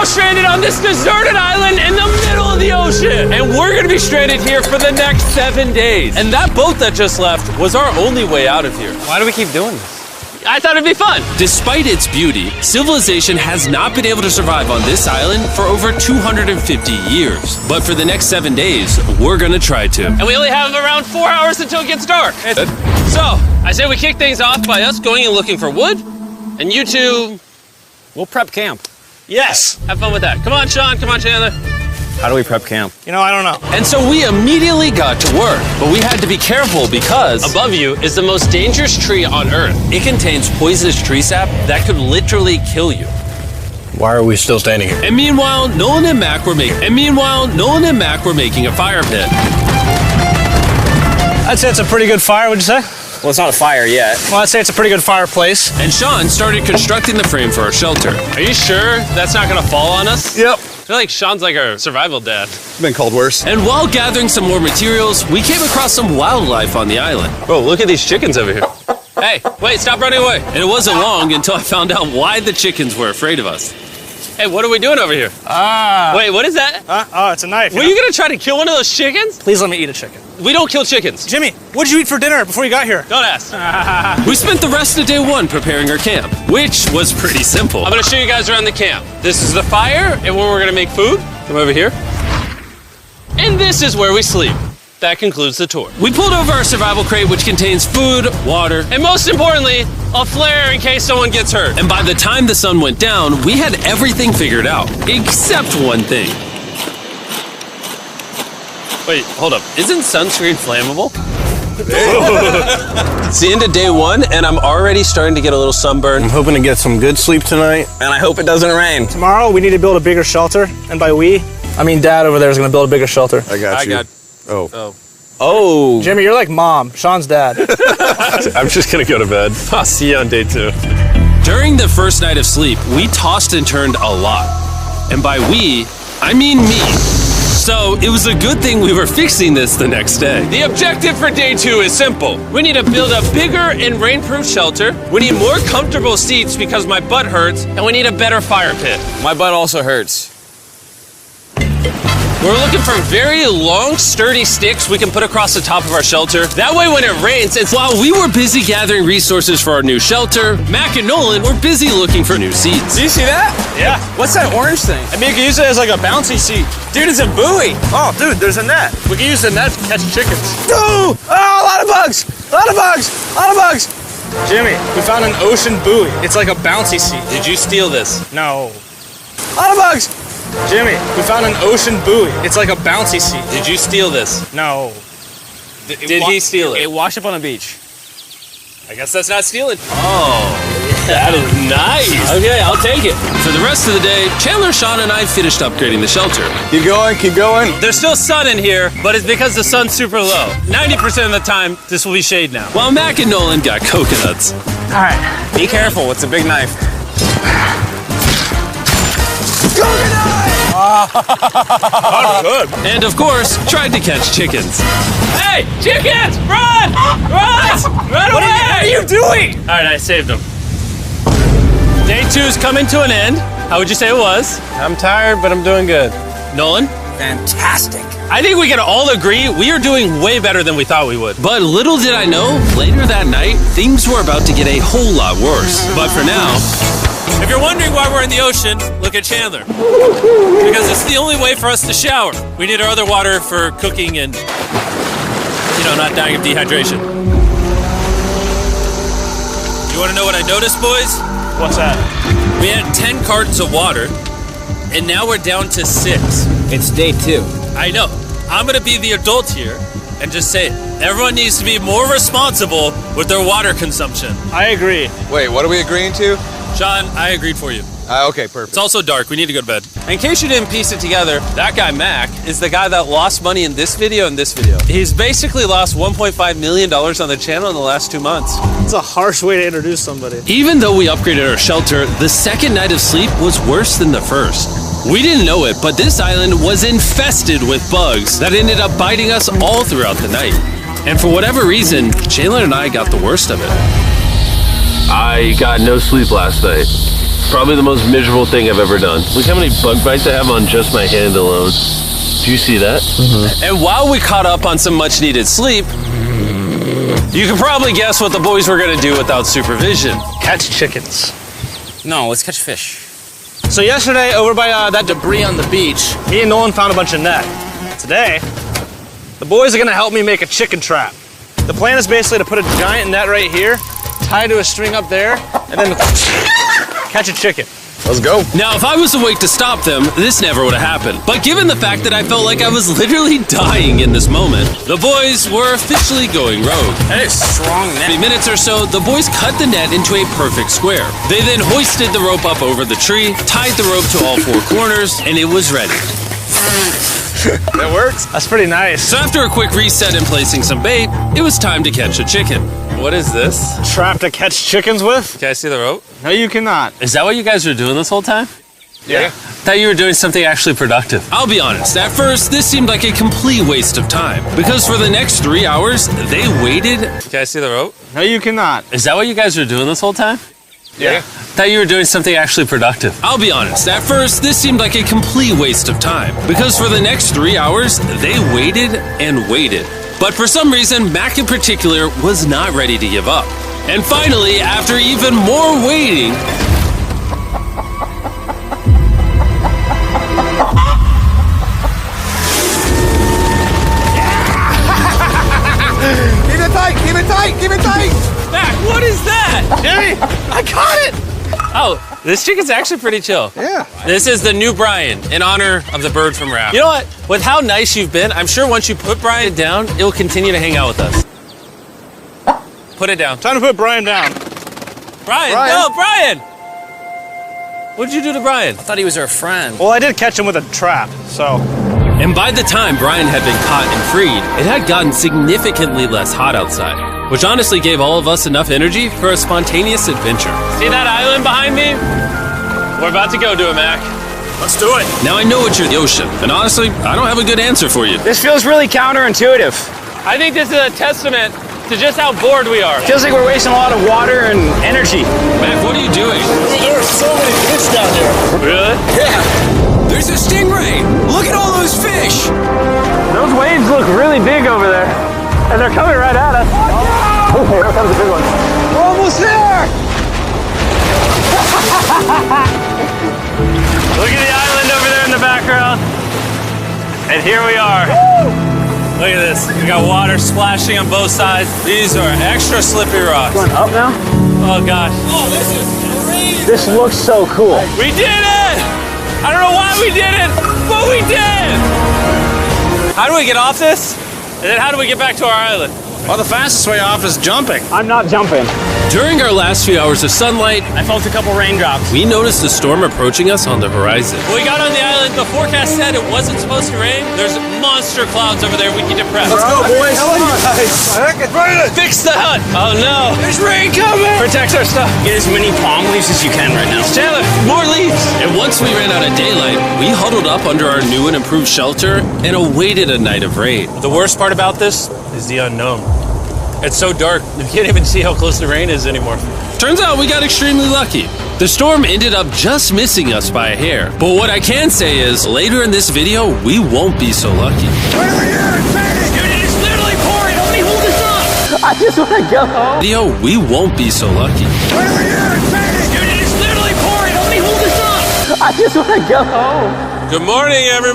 now stranded on this deserted island in the middle of the ocean. And we're gonna be stranded here for the next 7 days. And that boat that just left was our only way out of here. Why do we keep doing this? I thought it'd be fun. Despite its beauty, civilization has not been able to survive on this island for over 250 years. But for the next 7 days, we're gonna try to. And we only have around 4 hours until it gets dark. So, I say we kick things off by us going and looking for wood, and you two... We'll prep camp. Yes! Have fun with that. Come on, Sean. Come on, Chandler. How do we prep camp? You know, I don't know. And so we immediately got to work, but we had to be careful because Above you is the most dangerous tree on Earth. it contains poisonous tree sap that could literally kill you. Why are we still standing here? And meanwhile, Nolan and Mac were making a fire pit. I'd say it's a pretty good fire, would you say? Well, it's not a fire yet. Well, I'd say it's a pretty good fireplace. And Sean started constructing the frame for our shelter. Are you sure that's not gonna fall on us? Yep. I feel like Sean's like our survival dad. Been called worse. And while gathering some more materials, we came across some wildlife on the island. Bro, look at these chickens over here. Hey, wait, stop running away. And it wasn't long until I found out why the chickens were afraid of us. Hey, what are we doing over here? Wait, what is that? Oh, it's a knife. Were you gonna try to kill one of those chickens? Please let me eat a chicken. We don't kill chickens. Jimmy, what did you eat for dinner before you got here? Don't ask. We spent the rest of day one preparing our camp, which was pretty simple. I'm gonna show you guys around the camp. This is the fire, and where we're gonna make food. Come over here. And this is where we sleep. That concludes the tour. We pulled over our survival crate, which contains food, water, And most importantly, a flare in case someone gets hurt. and by the time the sun went down, we had everything figured out, except one thing. Wait, hold up. Isn't sunscreen flammable? It's the end of day one, and I'm already starting to get a little sunburn. I'm hoping to get some good sleep tonight, and I hope it doesn't rain. Tomorrow, we need to build a bigger shelter. And by we, I mean Dad over there is going to build a bigger shelter. I got you. Oh. Oh, Jimmy, you're like Mom. Sean's dad. I'm just gonna go to bed. I'll see you on day 2. During the first night of sleep, we tossed and turned a lot. And by we, I mean me. So it was a good thing we were fixing this the next day. The objective for day 2 is simple. We need to build a bigger and rainproof shelter. We need more comfortable seats because my butt hurts, and we need a better fire pit. my butt also hurts. We're looking for very long, sturdy sticks we can put across the top of our shelter. That way when it rains, it's... While we were busy gathering resources for our new shelter, Mac and Nolan were busy looking for new seats. Do you see that? Yeah. What's that orange thing? I mean, you can use it as like a bouncy seat. Dude, it's a buoy. Oh, dude, there's a net. We can use the net to catch chickens. Ooh, oh, a lot of bugs. A lot of bugs. A lot of bugs. Jimmy, we found an ocean buoy. It's like a bouncy seat. Did you steal this? No. A lot of bugs. Jimmy, we found an ocean buoy. It's like a bouncy seat. Did you steal this? No. Did he steal it? It washed up on the beach. I guess that's not stealing. Oh, that is nice. Okay, I'll take it. For the rest of the day, Chandler, Sean, and I finished upgrading the shelter. Keep going, keep going. There's still sun in here, but it's because the sun's super low. 90% of the time, this will be shade now. While Mac and Nolan got coconuts. All right. Be careful. It's a big knife. Good. And of course, tried to catch chickens. Hey, chickens, run! Run! Run away! What are you doing? All right, I saved them. Day 2's coming to an end. How would you say it was? I'm tired, but I'm doing good. Nolan? Fantastic. I think we can all agree we are doing way better than we thought we would. But little did I know, later that night, things were about to get a whole lot worse. But for now, If you're wondering why we're in the ocean, look at Chandler. Because it's the only way for us to shower. We need our other water for cooking and, not dying of dehydration. You want to know what I noticed, boys? What's that? We had 10 cartons of water, and now we're down to 6. It's day 2. I know. I'm going to be the adult here and just say it. Everyone needs to be more responsible with their water consumption. I agree. Wait, what are we agreeing to? Sean, I agreed for you. Okay, perfect. It's also dark. We need to go to bed. In case you didn't piece it together, that guy, Mac, is the guy that lost money in this video and this video. He's basically lost $1.5 million on the channel in the last 2 months. It's a harsh way to introduce somebody. even though we upgraded our shelter, the second night of sleep was worse than the first. We didn't know it, but this island was infested with bugs that ended up biting us all throughout the night. And for whatever reason, Chandler and I got the worst of it. I got no sleep last night. probably the most miserable thing I've ever done. Look how many bug bites I have on just my hand alone. Do you see that? And while we caught up on some much needed sleep, you can probably guess what the boys were gonna do without supervision. Catch chickens. No, let's catch fish. So yesterday, over by that debris on the beach, me and Nolan found a bunch of net. Today, the boys are gonna help me make a chicken trap. The plan is basically to put a giant net right here, tie to a string up there, and then catch a chicken. Let's go. Now, if I was awake to stop them, this never would have happened. But given the fact that I felt like I was literally dying in this moment, the boys were officially going rogue. That is strong 3 net. minutes or so, the boys cut the net into a perfect square. They then hoisted the rope up over the tree, tied the rope to all four corners, and it was ready. That works. That's pretty nice. So after a quick reset and placing some bait, it was time to catch a chicken. What is this? Trap to catch chickens with? Can I see the rope? No, you cannot. Is that what you guys were doing this whole time? Yeah. Thought you were doing something actually productive. I'll be honest, at first, this seemed like a complete waste of time. Because for the next 3 hours, they waited. Can I see the rope? No, you cannot. Is that what you guys were doing this whole time? Yeah. Thought you were doing something actually productive. I'll be honest, at first, this seemed like a complete waste of time. Because for the next 3 hours, they waited and waited. But for some reason, Mac in particular was not ready to give up. And finally, after even more waiting, Keep it tight. Keep it tight. Keep it tight. Mac, what is that? Jimmy, I caught it! Oh, this chicken's actually pretty chill. Yeah. This is the new Brian in honor of the bird from Raft. You know what? With how nice you've been, I'm sure once you put Brian down, it'll continue to hang out with us. Put it down. Time to put Brian down. Brian, Brian. no, Brian! What'd you do to Brian? I thought he was our friend. Well, I did catch him with a trap, so. And by the time Brian had been caught and freed, it had gotten significantly less hot outside, which honestly gave all of us enough energy for a spontaneous adventure. See that island behind me? We're about to go to it, Mac. Let's do it. Now I know it's the ocean, and honestly, I don't have a good answer for you. This feels really counterintuitive. I think this is a testament to just how bored we are. Feels like we're wasting a lot of water and energy. Mac, what are you doing? There are so many fish down here. Really? Yeah. There's a stingray. Look at all those fish. Those waves look really big over there. And they're coming right at us. Oh, here comes a big one. We're almost there! Look at the island over there in the background. And here we are. Look at this. We got water splashing on both sides. These are extra slippery rocks. Going up now? Oh gosh. Oh, this is crazy. This looks so cool. We did it! I don't know why we did it, but we did! How do we get off this? And then how do we get back to our island? Well, the fastest way off is jumping. I'm not jumping. During our last few hours of sunlight, I felt a couple raindrops. we noticed a storm approaching us on the horizon. When we got on the island, the forecast said it wasn't supposed to rain. There's monster clouds over there we can depress. Let's go, boys. Fix the hut! Oh no! There's rain coming. Protect our stuff. Get as many palm leaves as you can right now. Chandler, more leaves! And once we ran out of daylight, we huddled up under our new and improved shelter and awaited a night of rain. The worst part about this is the unknown. It's so dark, you can't even see how close the rain is anymore. Turns out we got extremely lucky. The storm ended up just missing us by a hair. But what I can say is, later in this video, we won't be so lucky. Dude, it is literally pouring. Help me hold this up. I just want to go. Video, we won't be so lucky. Dude, it is literally pouring. Help me hold this up. I just want to go home. Good morning, everybody.